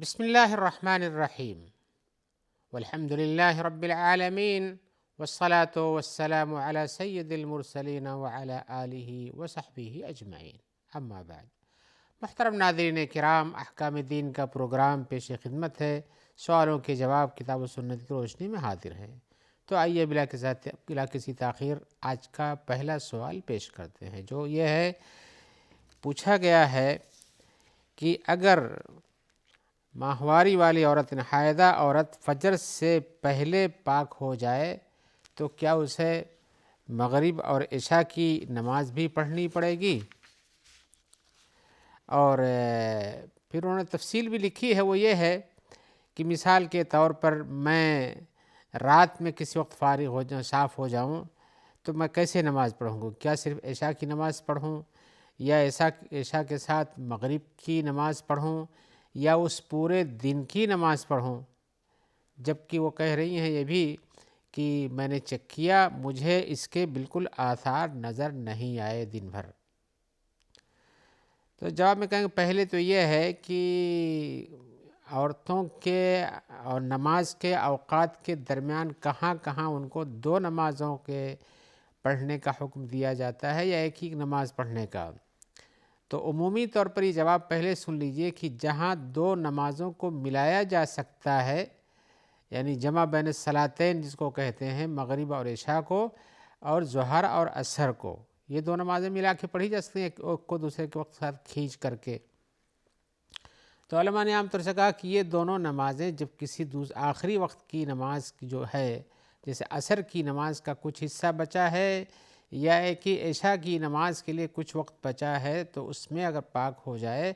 بسم الله الرحمن الرحيم والحمد لله رب العالمين والصلاة والسلام على سيد المرسلين وعلى آله وصحبه أجمعين اما بعد محترم ناظرین کرام، احکام دین کا پروگرام پیش خدمت ہے۔ سوالوں کے جواب کتاب و سنت کی روشنی میں حاضر ہے۔ تو آئیے بلا کسی تاخیر آج کا پہلا سوال پیش کرتے ہیں، جو یہ ہے، پوچھا گیا ہے کہ اگر ماہواری والی عورت حائضہ عورت فجر سے پہلے پاک ہو جائے تو کیا اسے مغرب اور عشاء کی نماز بھی پڑھنی پڑے گی؟ اور پھر انہوں نے تفصیل بھی لکھی ہے، وہ یہ ہے کہ مثال کے طور پر میں رات میں کسی وقت فارغ ہو جاؤں، صاف ہو جاؤں، تو میں کیسے نماز پڑھوں گا؟ کیا صرف عشاء کی نماز پڑھوں، یا عشاء کے ساتھ مغرب کی نماز پڑھوں، یا اس پورے دن کی نماز پڑھوں؟ جبکہ وہ کہہ رہی ہیں یہ بھی کہ میں نے چیک کیا، مجھے اس کے بالکل آثار نظر نہیں آئے دن بھر۔ تو جواب میں کہیں گے، پہلے تو یہ ہے کہ عورتوں کے اور نماز کے اوقات کے درمیان کہاں کہاں ان کو دو نمازوں کے پڑھنے کا حکم دیا جاتا ہے یا ایک ہی نماز پڑھنے کا؟ تو عمومی طور پر یہ جواب پہلے سن لیجئے کہ جہاں دو نمازوں کو ملایا جا سکتا ہے، یعنی جمع بین الصلاتین جس کو کہتے ہیں، مغرب اور عشاء کو اور ظہر اور عصر کو، یہ دو نمازیں ملا کے پڑھی جا سکتی ہیں ایک کو دوسرے کے وقت ساتھ کھینچ کر کے۔ تو علماء نے عام طور سے کہا کہ یہ دونوں نمازیں جب کسی آخری وقت کی نماز جو ہے، جیسے عصر کی نماز کا کچھ حصہ بچا ہے یا ایک ہی عشاء کی نماز کے لیے کچھ وقت بچا ہے، تو اس میں اگر پاک ہو جائے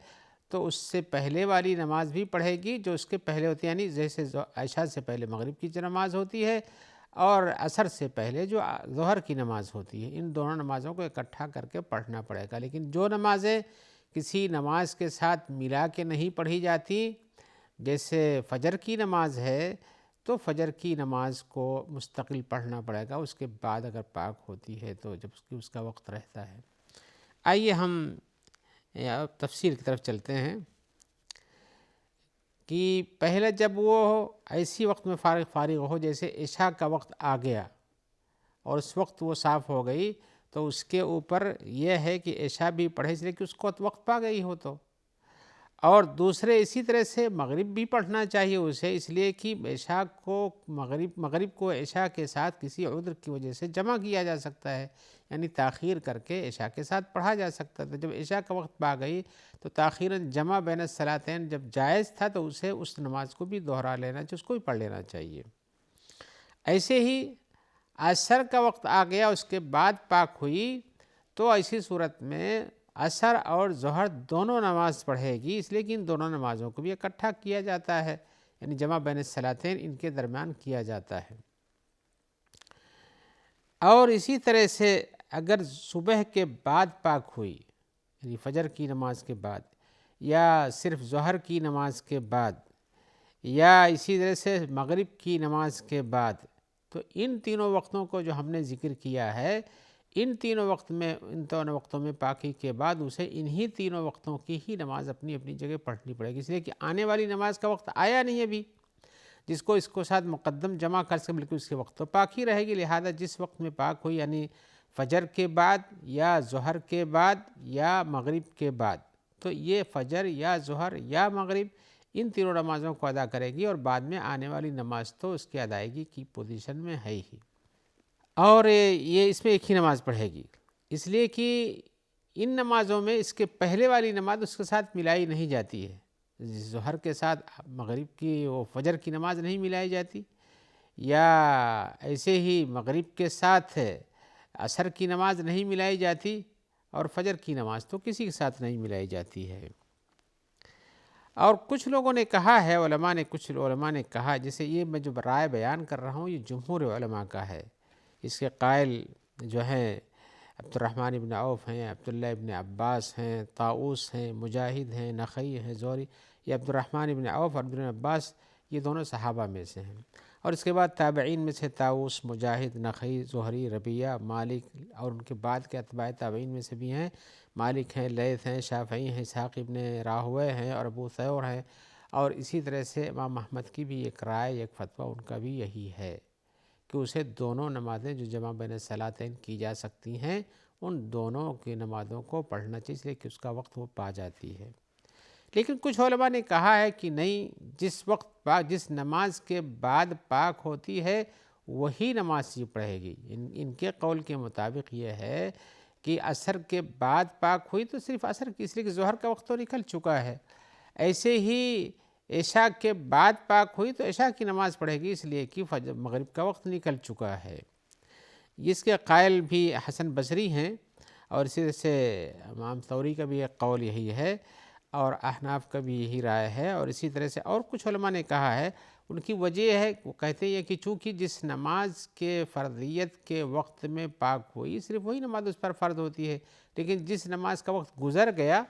تو اس سے پہلے والی نماز بھی پڑھے گی جو اس کے پہلے ہوتی ہے، یعنی جیسے عشاء سے پہلے مغرب کی جو نماز ہوتی ہے اور عصر سے پہلے جو ظہر کی نماز ہوتی ہے، ان دونوں نمازوں کو اکٹھا کر کے پڑھنا پڑے گا۔ لیکن جو نمازیں کسی نماز کے ساتھ ملا کے نہیں پڑھی جاتی، جیسے فجر کی نماز ہے، تو فجر کی نماز کو مستقل پڑھنا پڑے گا، اس کے بعد اگر پاک ہوتی ہے تو جب اس کا وقت رہتا ہے۔ آئیے ہم تفسیر کی طرف چلتے ہیں کہ پہلے جب وہ ایسی وقت میں فارغ ہو جیسے عشاء کا وقت آ گیا اور اس وقت وہ صاف ہو گئی، تو اس کے اوپر یہ ہے کہ عشاء بھی پڑھے، اس لیے کہ اس کو وقت پا گئی ہو تو، اور دوسرے اسی طرح سے مغرب بھی پڑھنا چاہیے اسے، اس لیے کہ عشاء کو مغرب کو عشاء کے ساتھ کسی عذر کی وجہ سے جمع کیا جا سکتا ہے، یعنی تاخیر کر کے عشاء کے ساتھ پڑھا جا سکتا تھا۔ جب عشاء کا وقت پا گئی تو تاخیراً جمع بین الصلاتین جب جائز تھا تو اسے اس نماز کو بھی دہرا لینا چاہیے، اس کو بھی پڑھ لینا چاہیے۔ ایسے ہی عصر کا وقت آ گیا، اس کے بعد پاک ہوئی، تو ایسی صورت میں عصر اور ظہر دونوں نماز پڑھے گی، اس لیے کہ ان دونوں نمازوں کو بھی اکٹھا کیا جاتا ہے، یعنی جمع بین الصلاتین ان کے درمیان کیا جاتا ہے۔ اور اسی طرح سے اگر صبح کے بعد پاک ہوئی، یعنی فجر کی نماز کے بعد، یا صرف ظہر کی نماز کے بعد، یا اسی طرح سے مغرب کی نماز کے بعد، تو ان تینوں وقتوں کو جو ہم نے ذکر کیا ہے، ان تینوں وقتوں میں پاکی کے بعد اسے انہی تینوں وقتوں کی ہی نماز اپنی اپنی جگہ پڑھنی پڑے گی، اس لیے کہ آنے والی نماز کا وقت آیا نہیں ابھی، جس کو اس کو ساتھ مقدم جمع کر سکے، بلکہ اس کے وقت تو پاک ہی رہے گی۔ لہذا جس وقت میں پاک ہوئی، یعنی فجر کے بعد یا ظہر کے بعد یا مغرب کے بعد، تو یہ فجر یا ظہر یا مغرب ان تینوں نمازوں کو ادا کرے گی، اور بعد میں آنے والی نماز تو اس کی ادائیگی کی پوزیشن میں ہے ہی، اور یہ اس میں ایک ہی نماز پڑھے گی، اس لیے کہ ان نمازوں میں اس کے پہلے والی نماز اس کے ساتھ ملائی نہیں جاتی ہے۔ ظہر کے ساتھ مغرب کی فجر کی نماز نہیں ملائی جاتی، یا ایسے ہی مغرب کے ساتھ عصر کی نماز نہیں ملائی جاتی، اور فجر کی نماز تو کسی کے ساتھ نہیں ملائی جاتی ہے۔ اور کچھ لوگوں نے کہا ہے، کچھ علماء نے کہا، جیسے یہ میں جو رائے بیان کر رہا ہوں یہ جمہور علماء کا ہے، اس کے قائل جو ہیں عبد الرحمن ابن عوف ہیں، عبداللہ ابن عباس ہیں، طاؤوس ہیں، مجاہد ہیں، نخعی ہیں، زہری۔ یہ عبد الرحمن ابن عوف اور ابن عباس یہ دونوں صحابہ میں سے ہیں، اور اس کے بعد تابعین میں سے طاؤوس، مجاہد، نخعی، زہری، ربیہ، مالک، اور ان کے بعد کے اتباع تابعین میں سے بھی ہیں، مالک ہیں، لیث ہیں، شافعی ہیں، اسحاق ابن راہوے ہیں، اور ابو ثور ہیں، اور اسی طرح سے امام احمد کی بھی ایک رائے، ایک فتویٰ ان کا بھی یہی ہے کہ اسے دونوں نمازیں جو جمع بین الصلاتین کی جا سکتی ہیں ان دونوں کی نمازوں کو پڑھنا چاہیے، اس لیے کہ اس کا وقت وہ پا جاتی ہے۔ لیکن کچھ علماء نے کہا ہے کہ نہیں، جس نماز کے بعد پاک ہوتی ہے وہی نماز ہی پڑھے گی۔ ان کے قول کے مطابق یہ ہے کہ عصر کے بعد پاک ہوئی تو صرف عصر کی، اس لیے کہ ظہر کا وقت تو نکل چکا ہے۔ ایسے ہی عشاء کے بعد پاک ہوئی تو عشاء کی نماز پڑھے گی، اس لیے کہ مغرب کا وقت نکل چکا ہے۔ اس کے قائل بھی حسن بصری ہیں، اور اسی طرح سے امام ثوری کا بھی ایک قول یہی ہے، اور احناف کا بھی یہی رائے ہے، اور اسی طرح سے اور کچھ علماء نے کہا ہے۔ ان کی وجہ ہے، وہ کہتے ہیں کہ چونکہ جس نماز کے فرضیت کے وقت میں پاک ہوئی صرف وہی نماز اس پر فرض ہوتی ہے، لیکن جس نماز کا وقت گزر گیا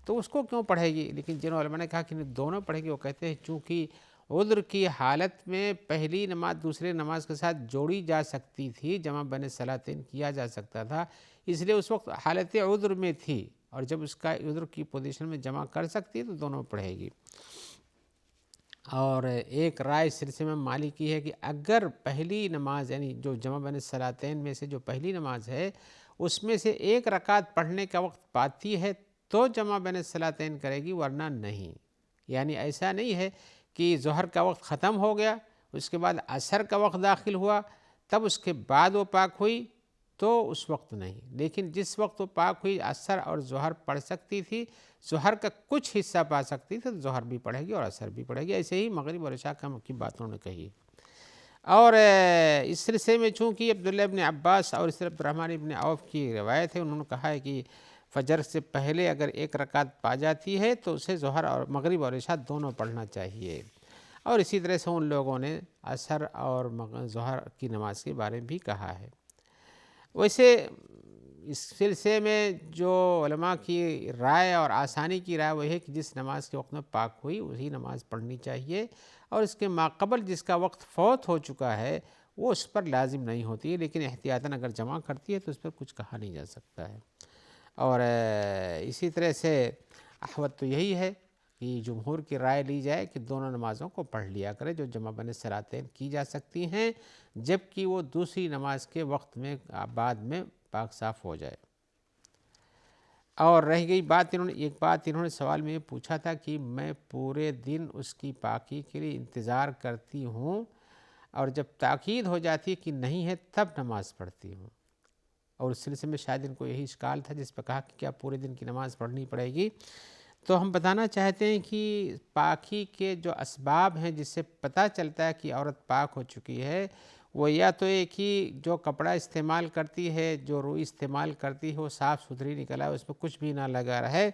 تو اس کو کیوں پڑھے گی؟ لیکن جن علماء نے کہا کہ دونوں پڑھے گی، وہ کہتے ہیں چونکہ عذر کی حالت میں پہلی نماز دوسرے نماز کے ساتھ جوڑی جا سکتی تھی، جمع بین الصلاتین کیا جا سکتا تھا، اس لیے اس وقت حالت عذر میں تھی، اور جب اس کا عذر کی پوزیشن میں جمع کر سکتی ہے تو دونوں پڑھے گی۔ اور ایک رائے سلسلے میں مالک کی ہے کہ اگر پہلی نماز یعنی جو جمع بین الصلاتین میں سے جو پہلی نماز ہے اس میں سے ایک رکعت پڑھنے کا وقت پاتی ہے تو جمع بین الصلاتین کرے گی، ورنہ نہیں۔ یعنی ایسا نہیں ہے کہ ظہر کا وقت ختم ہو گیا، اس کے بعد عصر کا وقت داخل ہوا تب اس کے بعد وہ پاک ہوئی تو اس وقت نہیں، لیکن جس وقت وہ پاک ہوئی عصر اور ظہر پڑھ سکتی تھی، ظہر کا کچھ حصہ پا سکتی تھی تو ظہر بھی پڑھے گی اور عصر بھی پڑھے گی۔ ایسے ہی مغرب اور عشاء کی باتوں نے کہی۔ اور اس سلسلے میں چونکہ عبداللہ ابن عباس اور اس طرح عبد الرحمن ابن عوف کی روایت ہے، انہوں نے کہا ہے کہ فجر سے پہلے اگر ایک رکعت پا جاتی ہے تو اسے ظہر اور مغرب اور عشاء دونوں پڑھنا چاہیے۔ اور اسی طرح سے ان لوگوں نے عصر اور ظہر کی نماز کے بارے میں بھی کہا ہے۔ ویسے اس سلسلے میں جو علماء کی رائے اور آسانی کی رائے وہ ہے کہ جس نماز کے وقت میں پاک ہوئی وہی نماز پڑھنی چاہیے، اور اس کے ماقبل جس کا وقت فوت ہو چکا ہے وہ اس پر لازم نہیں ہوتی ہے، لیکن احتیاطاً اگر جمع کرتی ہے تو اس پر کچھ کہا نہیں جا سکتا ہے۔ اور اسی طرح سے احوط تو یہی ہے کہ جمہور کی رائے لی جائے کہ دونوں نمازوں کو پڑھ لیا کرے جو جمع بین الصلاتین کی جا سکتی ہیں، جبکہ وہ دوسری نماز کے وقت میں بعد میں پاک صاف ہو جائے۔ اور رہ گئی بات، انہوں نے سوال میں پوچھا تھا کہ میں پورے دن اس کی پاکی کے لیے انتظار کرتی ہوں اور جب تاکید ہو جاتی ہے کہ نہیں ہے تب نماز پڑھتی ہوں، اور اس سلسلے میں شاید ان کو یہی اشکال تھا جس پہ کہا کہ کیا پورے دن کی نماز پڑھنی پڑے گی۔ تو ہم بتانا چاہتے ہیں کہ پاکی کے جو اسباب ہیں جس سے پتہ چلتا ہے کہ عورت پاک ہو چکی ہے، وہ یا تو ایک ہی جو کپڑا استعمال کرتی ہے، جو روئی استعمال کرتی ہے وہ صاف ستھری نکل آئے، اس میں کچھ بھی نہ لگا رہے،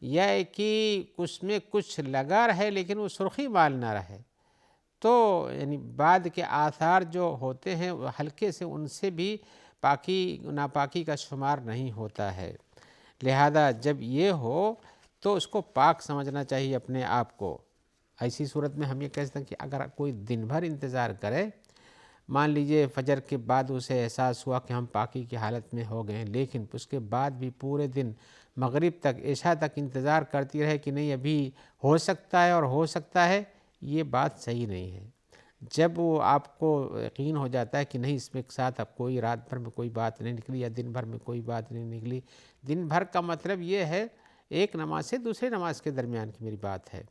یا ایک ہی اس میں کچھ لگا رہے لیکن وہ سرخی مال نہ رہے، تو یعنی بعد کے آثار جو ہوتے ہیں وہ ہلکے سے ان سے بھی پاکی ناپاکی کا شمار نہیں ہوتا ہے۔ لہذا جب یہ ہو تو اس کو پاک سمجھنا چاہیے اپنے آپ کو۔ ایسی صورت میں ہم یہ کہہ سکتے ہیں کہ اگر کوئی دن بھر انتظار کرے، مان لیجئے فجر کے بعد اسے احساس ہوا کہ ہم پاکی کی حالت میں ہو گئے ہیں، لیکن اس کے بعد بھی پورے دن مغرب تک عشاء تک انتظار کرتی رہے کہ نہیں ابھی ہو سکتا ہے اور ہو سکتا ہے، یہ بات صحیح نہیں ہے۔ جب وہ آپ کو یقین ہو جاتا ہے کہ نہیں اس میں ایک ساتھ اب کوئی رات بھر میں کوئی بات نہیں نکلی یا دن بھر میں کوئی بات نہیں نکلی، دن بھر کا مطلب یہ ہے ایک نماز سے دوسرے نماز کے درمیان کی میری بات ہے،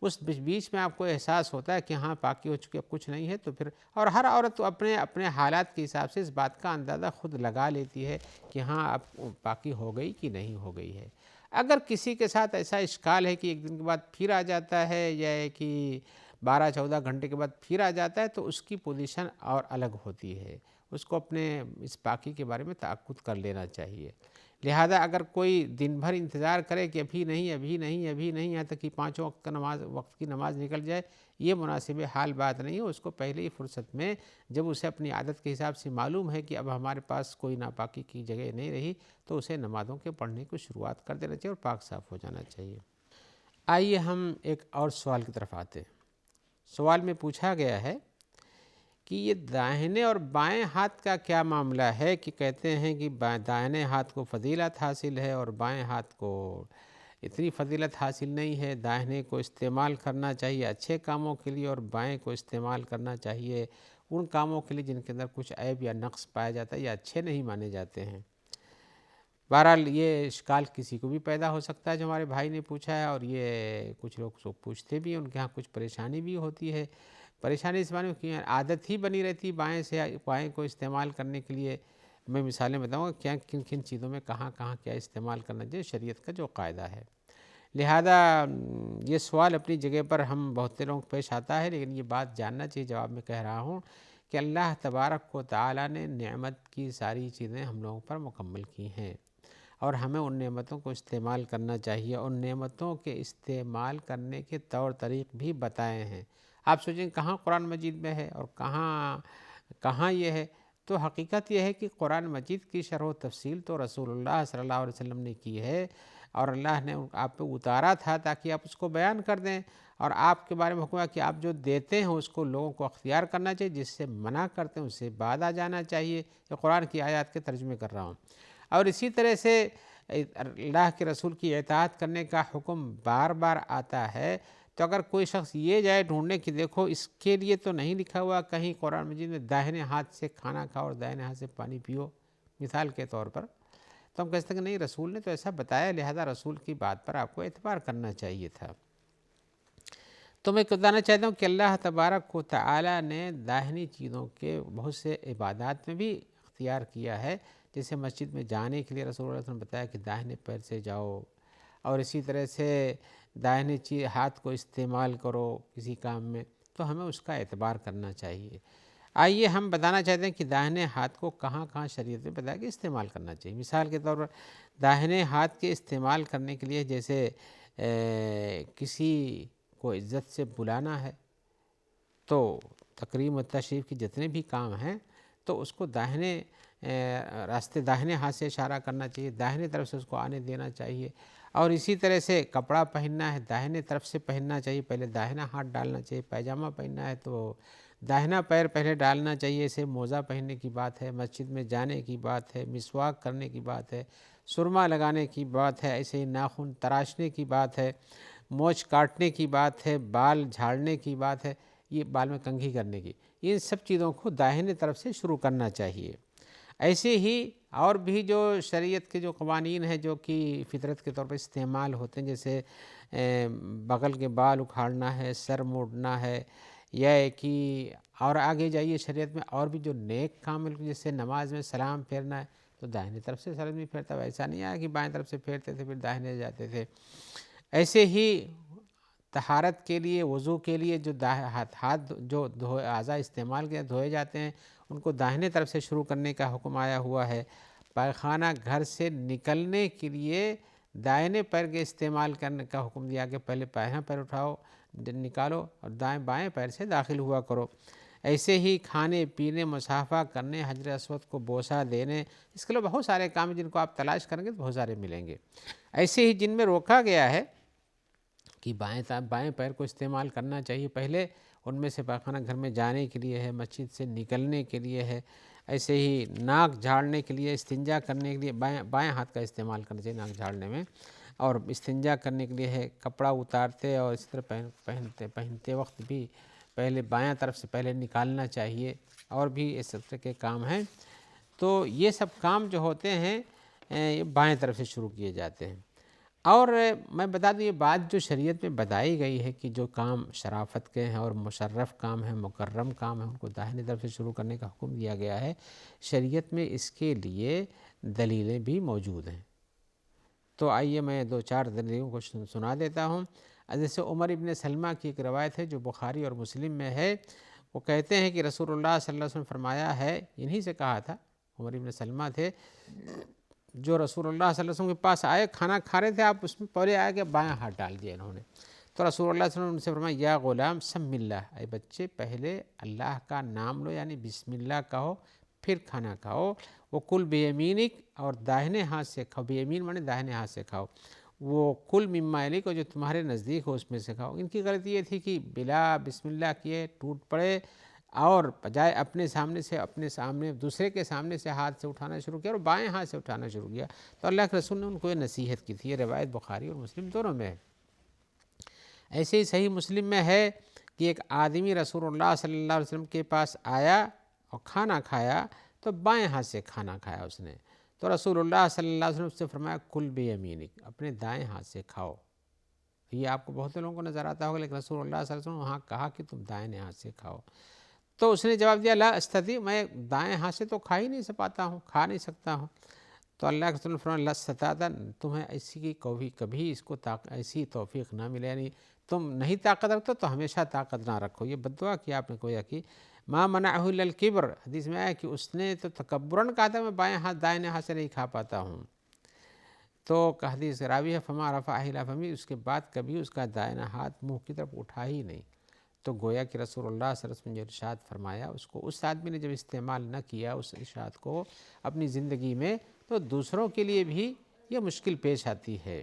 اس بیچ میں آپ کو احساس ہوتا ہے کہ ہاں پاکی ہو چکی اب کچھ نہیں ہے، تو پھر اور ہر عورت تو اپنے حالات کے حساب سے اس بات کا اندازہ خود لگا لیتی ہے کہ ہاں اب پاکی ہو گئی کہ نہیں ہو گئی ہے۔ اگر کسی کے ساتھ ایسا اشکال ہے کہ ایک دن کے بعد پھر آ جاتا ہے یا کہ 12-14 گھنٹے کے بعد پھر آ جاتا ہے تو اس کی پوزیشن اور الگ ہوتی ہے، اس کو اپنے اس پاکی کے بارے میں تأکد کر لینا چاہیے۔ لہذا اگر کوئی دن بھر انتظار کرے کہ ابھی نہیں یہاں تک کہ 5 وقت کی نماز نکل جائے، یہ مناسب حال بات نہیں ہے۔ اس کو پہلے ہی فرصت میں جب اسے اپنی عادت کے حساب سے معلوم ہے کہ اب ہمارے پاس کوئی ناپاکی کی جگہ نہیں رہی، تو اسے نمازوں کے پڑھنے کو شروعات کر دینا چاہیے اور پاک صاف ہو جانا چاہیے۔ آئیے ہم ایک اور سوال کی طرف آتے ہیں۔ سوال میں پوچھا گیا ہے کہ یہ داہنے اور بائیں ہاتھ کا کیا معاملہ ہے، کہ کہتے ہیں کہ دائیں ہاتھ کو فضیلت حاصل ہے اور بائیں ہاتھ کو اتنی فضیلت حاصل نہیں ہے۔ داہنے کو استعمال کرنا چاہیے اچھے کاموں کے لیے، اور بائیں کو استعمال کرنا چاہیے ان کاموں کے لیے جن کے اندر کچھ عیب یا نقص پایا جاتا ہے یا اچھے نہیں مانے جاتے ہیں۔ بہرحال یہ اشکال کسی کو بھی پیدا ہو سکتا ہے جو ہمارے بھائی نے پوچھا ہے، اور یہ کچھ لوگ پوچھتے بھی ہیں، ان کے ہاں کچھ پریشانی بھی ہوتی ہے۔ پریشانی اس معنی میں کہ عادت ہی بنی رہتی بائیں کو استعمال کرنے کے لیے۔ میں مثالیں بتاؤں گا کیا کن کن چیزوں میں کہاں کہاں کیا استعمال کرنا چاہیے، شریعت کا جو قاعدہ ہے۔ لہذا یہ سوال اپنی جگہ پر ہم بہت سے لوگوں کو پیش آتا ہے، لیکن یہ بات جاننا چاہیے، جواب میں کہہ رہا ہوں کہ اللہ تبارک و تعالیٰ نے نعمت کی ساری چیزیں ہم لوگوں پر مکمل کی ہیں، اور ہمیں ان نعمتوں کو استعمال کرنا چاہیے۔ ان نعمتوں کے استعمال کرنے کے طور طریق بھی بتائے ہیں۔ آپ سوچیں کہاں قرآن مجید میں ہے اور کہاں یہ ہے؟ تو حقیقت یہ ہے کہ قرآن مجید کی شرح و تفصیل تو رسول اللہ صلی اللہ علیہ وسلم نے کی ہے، اور اللہ نے آپ پہ اتارا تھا تاکہ آپ اس کو بیان کر دیں، اور آپ کے بارے میں حکم ہے کہ آپ جو دیتے ہیں اس کو لوگوں کو اختیار کرنا چاہیے، جس سے منع کرتے ہیں اس سے بعد آ جانا چاہیے۔ یہ قرآن کی آیات کے ترجمے کر رہا ہوں۔ اور اسی طرح سے اللہ کے رسول کی اطاعت کرنے کا حکم بار بار آتا ہے، تو اگر کوئی شخص یہ جائے ڈھونڈنے کی دیکھو اس کے لیے تو نہیں لکھا ہوا کہیں قرآن مجید میں داہنے ہاتھ سے کھانا کھاؤ اور دائیں ہاتھ سے پانی پیو مثال کے طور پر، تو ہم کہتے ہیں کہ نہیں رسول نے تو ایسا بتایا، لہذا رسول کی بات پر آپ کو اعتبار کرنا چاہیے تھا۔ تو میں بتانا چاہتا ہوں کہ اللہ تبارک و تعالیٰ نے داہنی چیزوں کے بہت سے عبادات میں بھی اختیار کیا ہے، جیسے مسجد میں جانے کے لیے رسول اللہ صلی اللہ علیہ وسلم نے بتایا کہ داہنے پیر سے جاؤ، اور اسی طرح سے داہنے ہاتھ کو استعمال کرو کسی کام میں، تو ہمیں اس کا اعتبار کرنا چاہیے۔ آئیے ہم بتانا چاہتے ہیں کہ داہنے ہاتھ کو کہاں کہاں شریعت میں بتایا کہ استعمال کرنا چاہیے۔ مثال کے طور پر داہنے ہاتھ کے استعمال کرنے کے لیے جیسے کسی کو عزت سے بلانا ہے، تو تکریم و تشریف کے جتنے بھی کام ہیں تو اس کو داہنے داہنے ہاتھ سے اشارہ کرنا چاہیے، داہنے طرف سے اس کو آنے دینا چاہیے۔ اور اسی طرح سے کپڑا پہننا ہے داہنے طرف سے پہننا چاہیے، پہلے داہنا ہاتھ ڈالنا چاہیے۔ پیجامہ پہننا ہے تو داہنا پیر پہلے ڈالنا چاہیے، اسے موزہ پہننے کی بات ہے، مسجد میں جانے کی بات ہے، مسواک کرنے کی بات ہے، سرما لگانے کی بات ہے، ایسے ہی ناخن تراشنے کی بات ہے، مونچھ کاٹنے کی بات ہے، بال جھاڑنے کی بات ہے، یہ بال میں کنگھی کرنے کی، ان سب چیزوں کو داہنے طرف سے شروع کرنا چاہیے۔ ایسے ہی اور بھی جو شریعت کے جو قوانین ہیں جو کہ فطرت کے طور پر استعمال ہوتے ہیں، جیسے بغل کے بال اکھاڑنا ہے، سر موڑنا ہے، یا کہ اور آگے جائیے شریعت میں اور بھی جو نیک کام ہے، جیسے نماز میں سلام پھیرنا ہے تو داہنے طرف سے سر بھی پھیرتا ہے، ایسا نہیں آیا کہ بائیں طرف سے پھیرتے تھے پھر داہنے جاتے تھے۔ ایسے ہی طہارت کے لیے وضو کے لیے جو ہاتھ جو اعضاء استعمال کے دھوئے جاتے ہیں ان کو داہنے طرف سے شروع کرنے کا حکم آیا ہوا ہے۔ پائخانہ گھر سے نکلنے کے لیے دائیں پیر کے استعمال کرنے کا حکم دیا کہ پہلے پائیں پیر اٹھاؤ نکالو اور بائیں پیر سے داخل ہوا کرو۔ ایسے ہی کھانے پینے، مصافحہ کرنے، حجر اسود کو بوسہ دینے، اس کے لیے بہت سارے کام ہیں جن کو آپ تلاش کریں گے تو بہت سارے ملیں گے۔ ایسے ہی جن میں روکا گیا ہے کہ بائیں پیر کو استعمال کرنا چاہیے پہلے، ان میں سے پاخانہ گھر میں جانے کے لیے ہے، مسجد سے نکلنے کے لیے ہے، ایسے ہی ناک جھاڑنے کے لیے، استنجا کرنے کے لیے بائیں ہاتھ کا استعمال کرنا چاہیے ناک جھاڑنے میں، اور استنجا کرنے کے لیے ہے، کپڑا اتارتے اور اس طرح پہنتے وقت بھی پہلے بائیں طرف سے پہلے نکالنا چاہیے، اور بھی اس طرح کے کام ہیں۔ تو یہ سب کام جو ہوتے ہیں یہ بائیں طرف سے شروع کیے جاتے ہیں۔ اور میں بتا دوں یہ بات جو شریعت میں بتائی گئی ہے کہ جو کام شرافت کے ہیں اور مشرف کام ہیں، مکرم کام ہیں، ان کو داہنے طرف سے شروع کرنے کا حکم دیا گیا ہے، شریعت میں اس کے لیے دلیلیں بھی موجود ہیں۔ تو آئیے میں 2-4 دلیلوں کو سنا دیتا ہوں۔ جیسے عمر ابن سلمہ کی ایک روایت ہے جو بخاری اور مسلم میں ہے، وہ کہتے ہیں کہ رسول اللہ صلی اللہ علیہ وسلم نے فرمایا ہے، انہی سے کہا تھا، عمر ابن سلمہ تھے جو رسول اللہ صلی اللہ علیہ وسلم کے پاس آئے، کھانا کھا رہے تھے، آپ اس میں پہلے آئے کہ بائیں ہاتھ ڈال دیا انہوں نے، تو رسول اللہ صلی اللہ علیہ وسلم نے ان سے فرمایا یا غلام سم اللہ، اے بچے پہلے اللہ کا نام لو، یعنی بسم اللہ کہو، پھر کھانا کھاؤ، وہ کل بیمینک، اور داہنے ہاتھ سے کھاؤ، بیمین مانے داہنے ہاتھ سے کھاؤ، وہ کل مما یلیک، جو تمہارے نزدیک ہو اس میں سے کھاؤ۔ ان کی غلطی یہ تھی کہ بلا بسم اللہ کیے ٹوٹ پڑے، اور بجائے اپنے سامنے دوسرے کے سامنے سے ہاتھ سے اٹھانا شروع کیا اور بائیں ہاتھ سے اٹھانا شروع کیا. تو اللہ کے رسول نے ان کو یہ نصیحت کی تھی. یہ روایت بخاری اور مسلم دونوں میں ہے. ایسے ہی صحیح مسلم میں ہے کہ ایک آدمی رسول اللہ صلی اللہ علیہ وسلم کے پاس آیا اور کھانا کھایا تو بائیں ہاتھ سے کھانا کھایا اس نے. تو رسول اللہ صلی اللہ علیہ وسلم سے فرمایا کل بیمینک، اپنے دائیں ہاتھ سے کھاؤ. یہ آپ کو بہت لوگوں کو نظر آتا ہوگا، لیکن رسول اللہ صلی اللہ علیہ وسلم وہاں کہا کہ تم دائیں ہاتھ سے کھاؤ. تو اس نے جواب دیا لا استطیع، میں دائیں ہاتھ سے تو کھا ہی نہیں پاتا ہوں، کھا نہیں سکتا ہوں. تو اللہ کے رسول نے فرمایا لا استطعت، تمہیں ایسی کی کبھی اس کو ایسی توفیق نہ ملے، یعنی تم نہیں طاقت رکھتے تو ہمیشہ طاقت نہ رکھو. یہ بددعا کی آپ نے گویا کی. ما منعہ الا الکبر، حدیث میں آیا کہ اس نے تو تکبراً کہا تھا میں دائیں ہاتھ سے نہیں کھا پاتا ہوں. تو حدیث راوی ہے فما رفعہ الی فمی، اس کے بعد کبھی اس کا دائنا ہاتھ منہ کی طرف اٹھا ہی نہیں. تو گویا کہ رسول اللہ صلی اللہ علیہ وسلم نے جو ارشاد فرمایا اس کو اس آدمی نے جب استعمال نہ کیا اس ارشاد کو اپنی زندگی میں، تو دوسروں کے لیے بھی یہ مشکل پیش آتی ہے.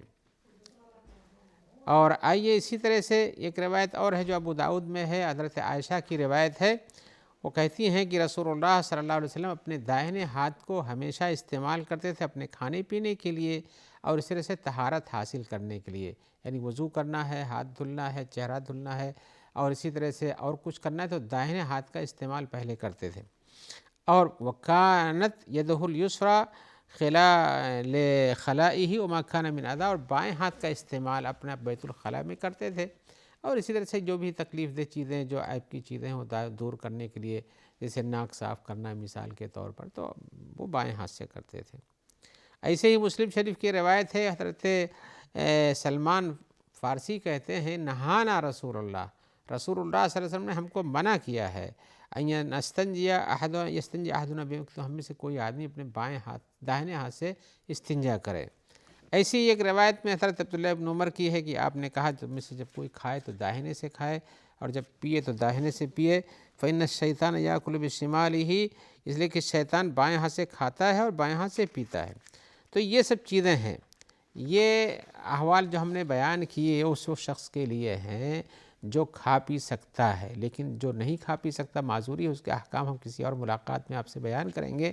اور آئیے اسی طرح سے ایک روایت اور ہے جو ابو داؤد میں ہے، حضرت عائشہ کی روایت ہے. وہ کہتی ہیں کہ رسول اللہ صلی اللہ علیہ وسلم اپنے دائنے ہاتھ کو ہمیشہ استعمال کرتے تھے اپنے کھانے پینے کے لیے اور اس طرح سے طہارت حاصل کرنے کے لیے، یعنی وضو کرنا ہے، ہاتھ دھلنا ہے، چہرہ دھلنا ہے اور اسی طرح سے اور کچھ کرنا ہے تو دائنے ہاتھ کا استعمال پہلے کرتے تھے. اور وکانت یدہ الیسریٰ لخلائہ وما کان من اذی، اور بائیں ہاتھ کا استعمال اپنا بیت الخلاء میں کرتے تھے اور اسی طرح سے جو بھی تکلیف دہ چیزیں جو عیب کی چیزیں ہیں وہ دور کرنے کے لیے، جیسے ناک صاف کرنا مثال کے طور پر، تو وہ بائیں ہاتھ سے کرتے تھے. ایسے ہی مسلم شریف کی روایت ہے، حضرت سلمان فارسی کہتے ہیں نہانا رسول اللہ صلی اللہ علیہ وسلم نے ہم کو منع کیا ہے یستنجی احدنا تو ہم میں سے کوئی آدمی اپنے داہنے ہاتھ سے استنجا کرے. ایسی ایک روایت میں حضرت عبداللہ ابن عمر کی ہے کہ آپ نے کہا تم میں سے جب کوئی کھائے تو داہنے سے کھائے اور جب پیے تو داہنے سے پیے. فإن الشیطان یأکل بشمالہ، اس لیے کہ شیطان بائیں ہاتھ سے کھاتا ہے اور بائیں ہاتھ سے پیتا ہے. تو یہ سب چیزیں ہیں، یہ احوال جو ہم نے بیان کیے اس شخص کے لیے ہیں جو کھا پی سکتا ہے، لیکن جو نہیں کھا پی سکتا معذوری ہے، اس کے احکام ہم کسی اور ملاقات میں آپ سے بیان کریں گے.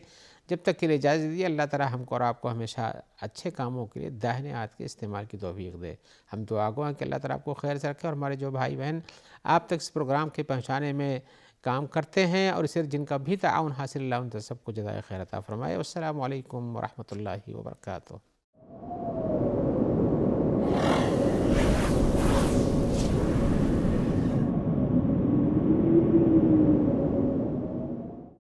جب تک کے لیے اجازت دیجیے. اللہ تعالی ہم کو اور آپ کو ہمیشہ اچھے کاموں کے لیے داہنے ہاتھ کے استعمال کی توفیق دے. ہم دعا گو ہیں کہ اللہ تعالی آپ کو خیر سے رکھے اور ہمارے جو بھائی بہن آپ تک اس پروگرام کے پہنچانے میں کام کرتے ہیں اور اسے جن کا بھی تعاون حاصل اللہ ان سب کو جزائے خیر عطا فرمائے. والسلام علیکم ورحمۃ اللہ وبرکاتہ.